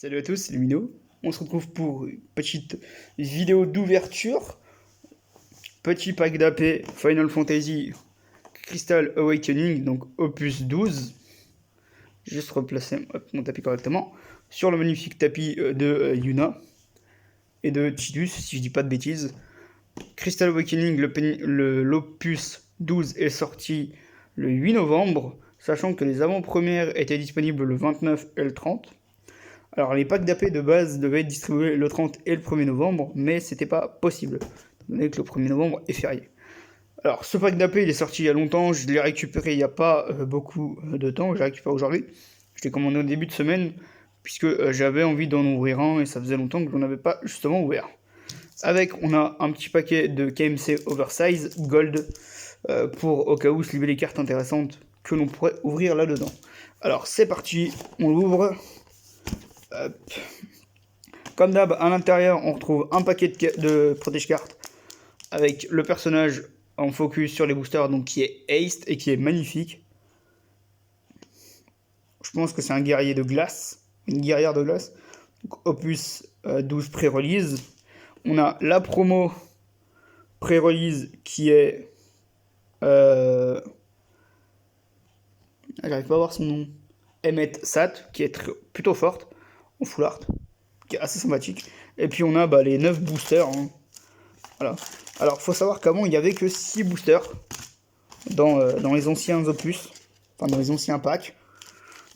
Salut à tous, c'est Lumino. On se retrouve pour une petite vidéo d'ouverture. Petit pack d'AP Final Fantasy Crystal Awakening, donc opus 12. Juste replacer mon tapis correctement. Sur le magnifique tapis de Yuna et de Tidus, si je dis pas de bêtises. Crystal Awakening, l'opus 12 est sorti le 8 novembre, sachant que les avant-premières étaient disponibles le 29 et le 30. Alors les packs d'AP de base devaient être distribués le 30 et le 1er novembre, mais c'était pas possible, étant donné que le 1er novembre est férié. Alors ce pack d'AP il est sorti il y a longtemps, je l'ai récupéré il n'y a pas beaucoup de temps, je l'ai récupéré aujourd'hui. Je l'ai commandé au début de semaine, puisque j'avais envie d'en ouvrir un et ça faisait longtemps que je n'en avais pas justement ouvert. Avec, on a un petit paquet de KMC Oversize Gold, pour au cas où sliver les cartes intéressantes que l'on pourrait ouvrir là-dedans. Alors c'est parti, on l'ouvre. Hop. Comme d'hab, à l'intérieur, on retrouve un paquet de protège-cartes avec le personnage en focus sur les boosters, donc qui est Haste et qui est magnifique. Je pense que c'est un guerrier de glace, une guerrière de glace. Donc, opus 12 pré-release. On a la promo pré-release qui est... J'arrive pas à voir son nom. Emmet Sat, qui est plutôt forte, en full art, qui est assez sympathique. Et puis on a les 9 boosters. Hein. Voilà. Alors faut savoir qu'avant il n'y avait que 6 boosters dans les anciens opus, enfin dans les anciens packs.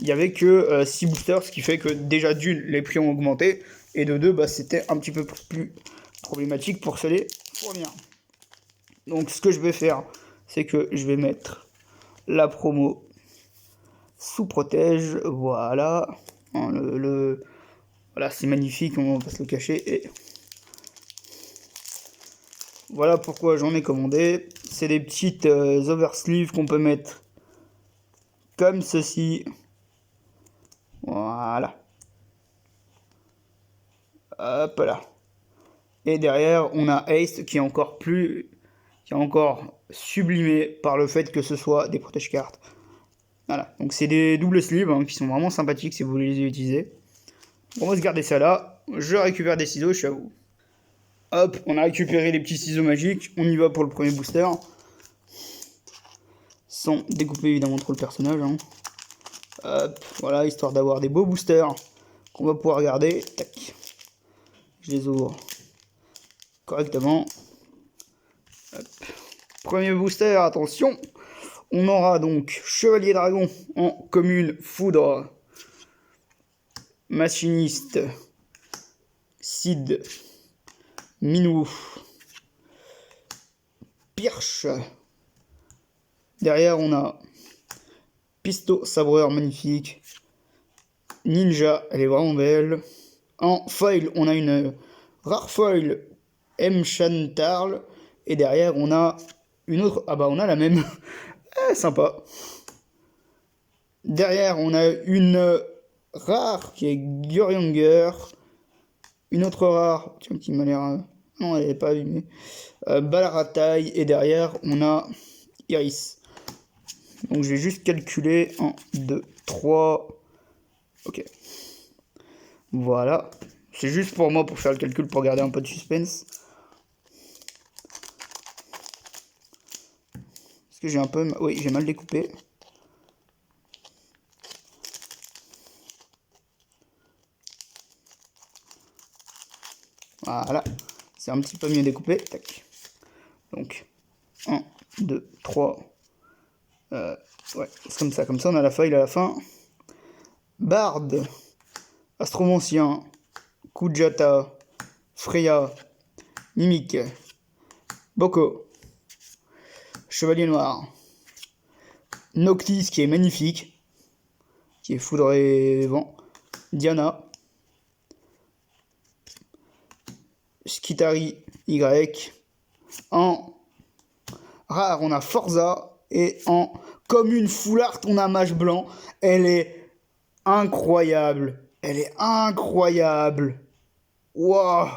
Il n'y avait que 6 boosters, ce qui fait que déjà d'une, les prix ont augmenté, et de deux, c'était un petit peu plus problématique pour se les fournir. Donc ce que je vais faire, c'est que je vais mettre la promo sous protège, voilà. Voilà, c'est magnifique, on va pas se le cacher. Et voilà pourquoi j'en ai commandé. C'est des petites oversleeves qu'on peut mettre comme ceci. Voilà. Hop là. Et derrière, on a Haste qui est encore sublimé par le fait que ce soit des protège-cartes. Voilà. Donc c'est des doubles sleeves hein, qui sont vraiment sympathiques si vous voulez les utiliser. On va se garder ça là. Je récupère des ciseaux, je suis à vous. Hop, on a récupéré les petits ciseaux magiques. On y va pour le premier booster. Sans découper évidemment trop le personnage. Hein. Hop, voilà, histoire d'avoir des beaux boosters qu'on va pouvoir garder. Tac. Je les ouvre correctement. Hop. Premier booster, attention. On aura donc Chevalier Dragon en commune foudre. Machiniste. Cid. Minou. Pirche. Derrière, on a Pisto Sabreur magnifique. Ninja, elle est vraiment belle. En foil, on a une rare foil M-Chantarl. Et derrière, on a une autre. Ah on a la même. Sympa. Derrière, on a une rare qui est Guryanger. Une autre rare, tiens, qui m'a l'air... Non, elle n'est pas abîmée. Balaratai. Et derrière, on a Iris. Donc, je vais juste calculer. 1, 2, 3. Ok. Voilà. C'est juste pour moi, pour faire le calcul, pour garder un peu de suspense. Est-ce que j'ai un peu... Oui, j'ai mal découpé. Voilà. C'est un petit peu mieux découpé. Tac. Donc, 1, 2, 3. Ouais, c'est comme ça. Comme ça, on a la feuille à la fin. Bard. Astromancien. Kujata. Freya. Mimique. Boko. Chevalier Noir. Noctis qui est magnifique. Qui est foudre et vent. Diana. Skitari Y. En rare, on a Forza. Et en commune full art, on a Mage Blanc. Elle est incroyable. Elle est incroyable. Waouh.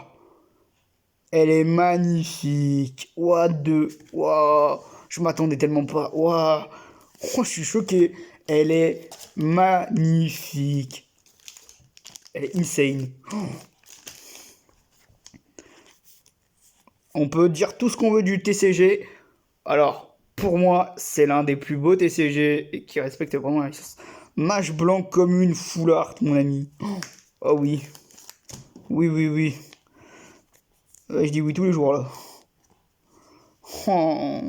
Elle est magnifique. Waouh. Je m'attendais tellement pas. Waouh. Oh, je suis choqué. Elle est magnifique. Elle est insane. On peut dire tout ce qu'on veut du TCG. Alors, pour moi, c'est l'un des plus beaux TCG et qui respecte vraiment la licence. Mage blanc commune full art, mon ami. Oh oui. Oui, oui, oui. Je dis oui tous les jours, là. Oh.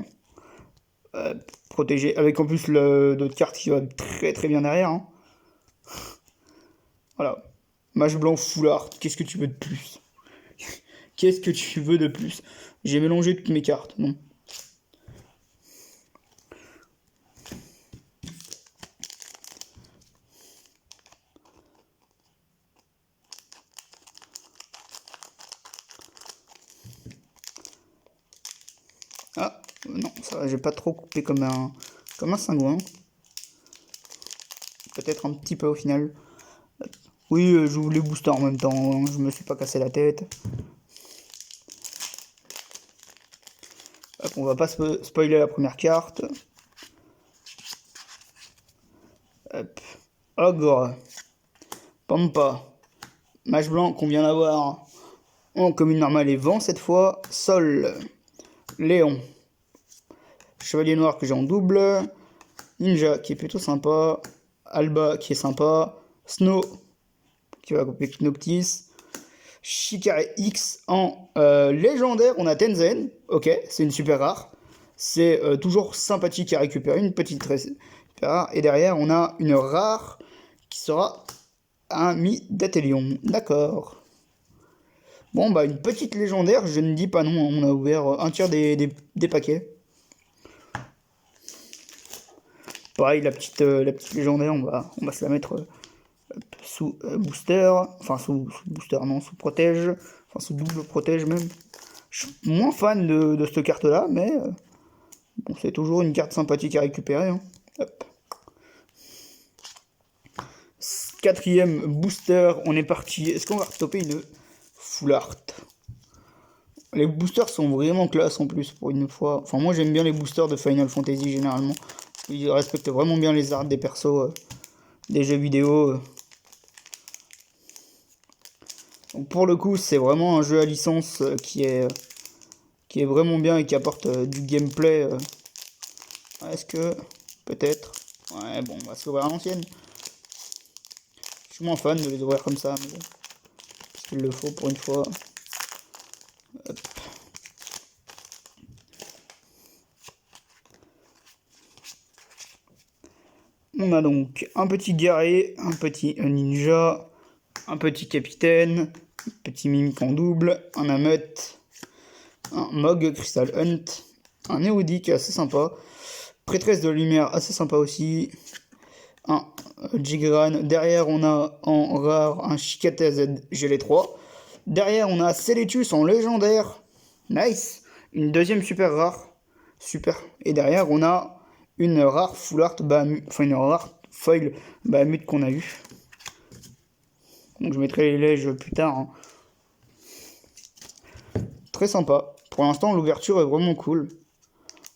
Protégé. Avec en plus d'autres cartes qui va très très bien derrière. Hein. Voilà. Mage blanc full art. Qu'est-ce que tu veux de plus? Qu'est-ce que tu veux de plus? J'ai mélangé toutes mes cartes. Non. Ah, non, ça va, j'ai pas trop coupé comme un cingouin. Peut-être un petit peu au final. Oui, j'ouvre les boosters en même temps, hein, je me suis pas cassé la tête. Hop, on va pas spoiler la première carte. Hop. Ogre. Pampa. Mage blanc qu'on vient d'avoir en commune normale et vent cette fois. Sol. Léon. Chevalier noir que j'ai en double. Ninja qui est plutôt sympa. Alba qui est sympa. Snow qui va couper Noctis. Shikare X en légendaire, on a Tenzen, ok, c'est une super rare. C'est toujours sympathique à récupérer, une petite très super rare. Et derrière, on a une rare qui sera un Mi-Datelion, d'accord. Bon, bah une petite légendaire, je ne dis pas non, on a ouvert un tiers des paquets. Pareil, la petite légendaire, on va se la mettre sous booster, enfin sous booster, non, sous protège, enfin sous double protège même. Je suis moins fan de cette carte là, mais bon, c'est toujours une carte sympathique à récupérer. Hein. Hop. Quatrième booster, on est parti. Est-ce qu'on va retoper une full art? Les boosters sont vraiment classe en plus pour une fois. Enfin, moi j'aime bien les boosters de Final Fantasy généralement. Ils respectent vraiment bien les arts des persos des jeux vidéo. Donc pour le coup, c'est vraiment un jeu à licence qui est vraiment bien et qui apporte du gameplay. Est-ce que peut-être? Ouais, bon, on va se l'ouvrir à l'ancienne. Je suis moins fan de les ouvrir comme ça, mais bon, parce qu'il le faut pour une fois. Hop. On a donc un petit guerrier, un petit ninja, un petit capitaine, un petit mimic en double, un ameute, un Mog Crystal Hunt, un Néodic assez sympa, prêtresse de lumière assez sympa aussi, un Jigran. Derrière, on a en rare un Shikata Z GL3. Derrière, on a Celetus en légendaire. Nice. Une deuxième super rare. Super. Et derrière, on a une rare full art Bahamut. Enfin, une rare foil Bahamut qu'on a eu. Donc, je mettrai les lèges plus tard. Hein. Très sympa. Pour l'instant, l'ouverture est vraiment cool.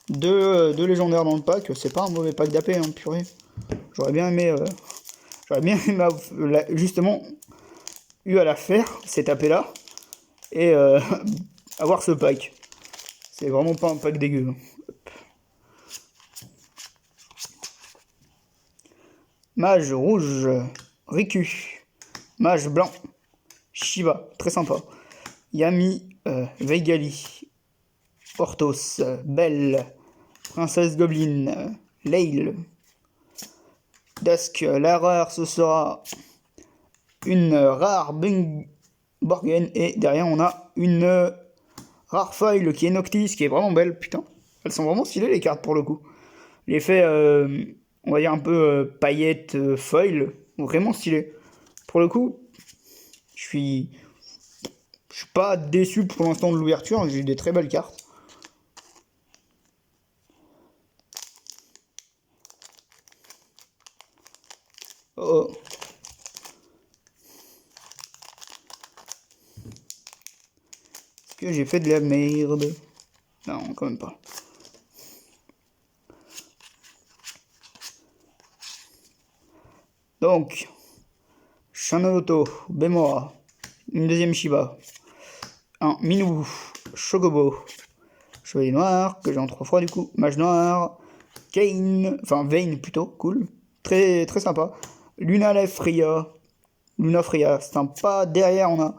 Deux légendaires dans le pack. C'est pas un mauvais pack d'AP, hein, purée. J'aurais bien aimé, justement, eu à la faire, cette AP là, et avoir ce pack. C'est vraiment pas un pack dégueu. Hop. Mage rouge, Riku. Mage blanc, Shiva, très sympa. Yami, Veigali, Portos, Belle, Princesse Goblin, Leil. Dusk, la rare, ce sera une rare Borgen. Et derrière, on a une rare foil qui est Noctis, qui est vraiment belle. Putain, elles sont vraiment stylées les cartes pour le coup. L'effet, on va dire un peu paillette foil, vraiment stylé. Pour le coup, je suis pas déçu pour l'instant de l'ouverture. J'ai eu des très belles cartes. Oh. Est-ce que j'ai fait de la merde? Non, quand même pas. Donc, Shanoloto, Bemora, une deuxième Shiba, un Minou, Chocobo, Chevalier Noir, que j'ai en 3 fois du coup, Mage Noir, Kane, enfin Vayne plutôt, cool, très sympa, Luna Freya, sympa, derrière on a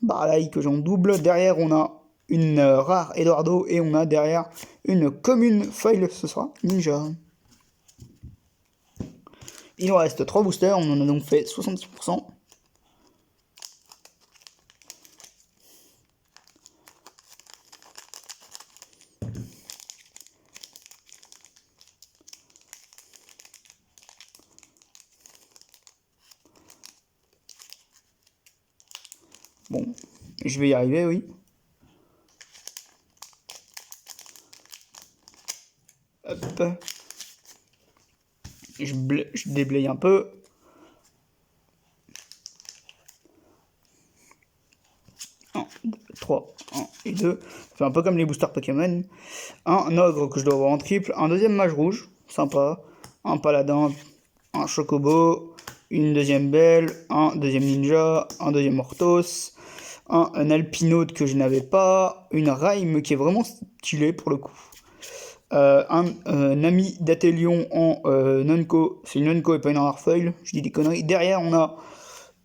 Barlai que j'ai en double, derrière on a une rare Eduardo et on a derrière une commune foil, ce sera Ninja. Il nous reste 3 boosters, on en a donc fait 66%. Bon, je vais y arriver, oui. Hop. Je déblaye un peu. Un, 2, 3, 1 et 2. C'est un peu comme les boosters Pokémon. Un ogre que je dois avoir en triple. Un deuxième mage rouge, sympa. Un paladin, un chocobo. Une deuxième belle. Un deuxième ninja. Un deuxième orthos. Un alpinote que je n'avais pas. Une rhyme qui est vraiment stylée pour le coup. Un ami d'Atelion en Nunco, c'est une Nunco et pas une rare foil, je dis des conneries. Derrière on a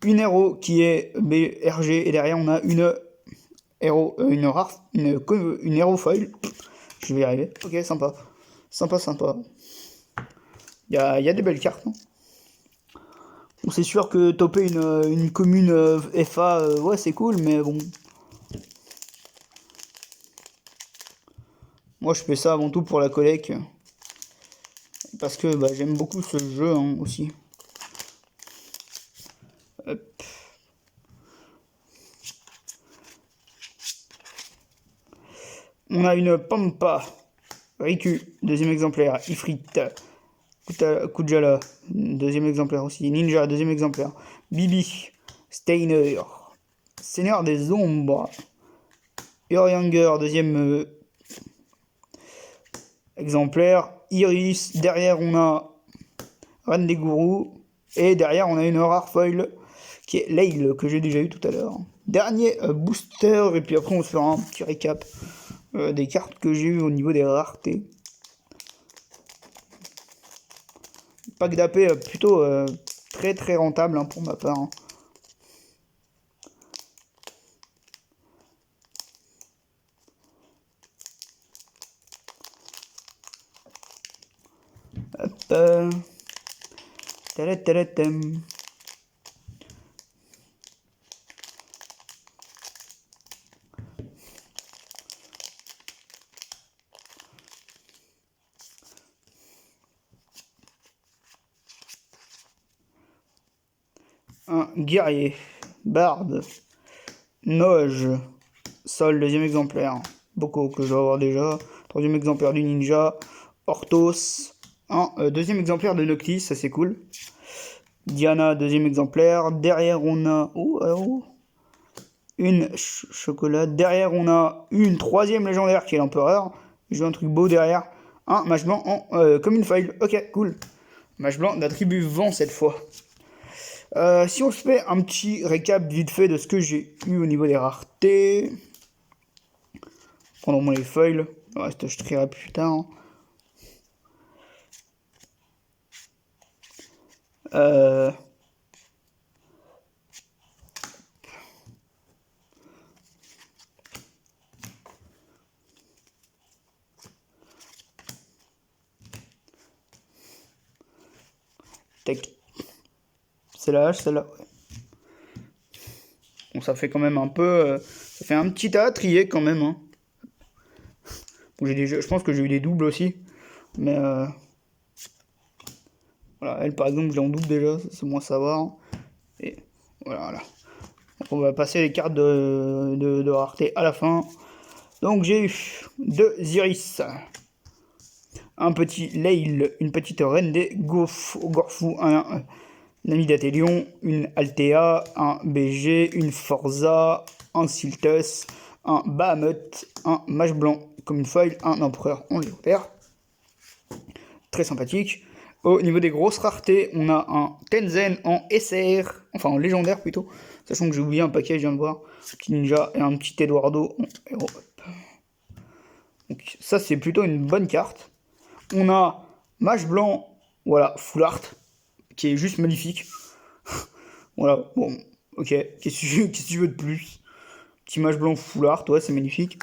une héros qui est BRG et derrière on a une héros, une héros foil. Je vais y arriver. Ok, sympa. Sympa. Il y a des belles cartes. Non, bon, c'est sûr que toper une commune FA, ouais c'est cool, mais bon. Moi je fais ça avant tout pour la collecte. Parce que bah, j'aime beaucoup ce jeu hein, aussi. Hop. On a une Pampa, Riku, deuxième exemplaire, Ifrit, Kujala, deuxième exemplaire aussi, Ninja, deuxième exemplaire, Bibi, Steiner, Seigneur des Ombres, Younger, deuxième exemplaire, Iris, derrière on a Reine des Gourous, et derrière on a une rare foil qui est Leil, que j'ai déjà eu tout à l'heure. Dernier booster, et puis après on se fera un petit récap des cartes que j'ai eues au niveau des raretés. Pack d'AP plutôt très rentable hein, pour ma part. Hein. Hop. Tadadadadam. Un guerrier, barde, noge, sol, deuxième exemplaire, beaucoup que je dois avoir déjà, troisième exemplaire du ninja, orthos, un deuxième exemplaire de Noctis, ça c'est cool, Diana, deuxième exemplaire, derrière on a une chocolat, derrière on a une troisième légendaire qui est l'empereur, j'ai un truc beau derrière, un mage blanc en comme une faille, ok cool, mage blanc d'attribut vent cette fois. Si on se fait un petit récap vite fait de ce que j'ai eu au niveau des raretés. Pendant les foils, le reste je trierai plus tard. Tac. C'est la hache, celle-là. Ouais. Bon, ça fait quand même un peu. Ça fait un petit tas à trier quand même. Hein. Bon, je pense que j'ai eu des doubles aussi. Mais. Voilà, elle par exemple, je l'ai en double déjà, c'est moins savoir. Et voilà. Donc, on va passer les cartes de rareté à la fin. Donc j'ai eu 2 Iris, un petit Leil, une petite reine des Gorfou, un ami d'Atelion, une Altea, un BG, une Forza, un Siltus, un Bahamut, un Mage Blanc comme une foil, un Empereur en léopard. Très sympathique. Au niveau des grosses raretés, on a un Tenzen en SR, enfin en légendaire plutôt, sachant que j'ai oublié un paquet, je viens de voir. Un petit Ninja et un petit Eduardo en héros. Donc ça c'est plutôt une bonne carte. On a Mage Blanc, voilà, Full Art, qui est juste magnifique. Voilà, bon, ok, qu'est-ce que tu veux de plus? Petit Mage Blanc Full Art, ouais, c'est magnifique.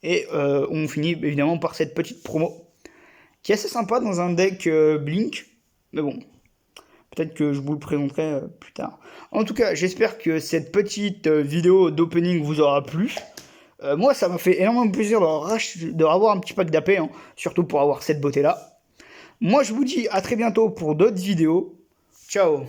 Et on finit évidemment par cette petite promo, qui est assez sympa dans un deck Blink. Mais bon, peut-être que je vous le présenterai plus tard. En tout cas, j'espère que cette petite vidéo d'opening vous aura plu. Moi, ça m'a fait énormément plaisir de avoir un petit pack d'AP, hein, surtout pour avoir cette beauté-là. Moi, je vous dis à très bientôt pour d'autres vidéos. Ciao!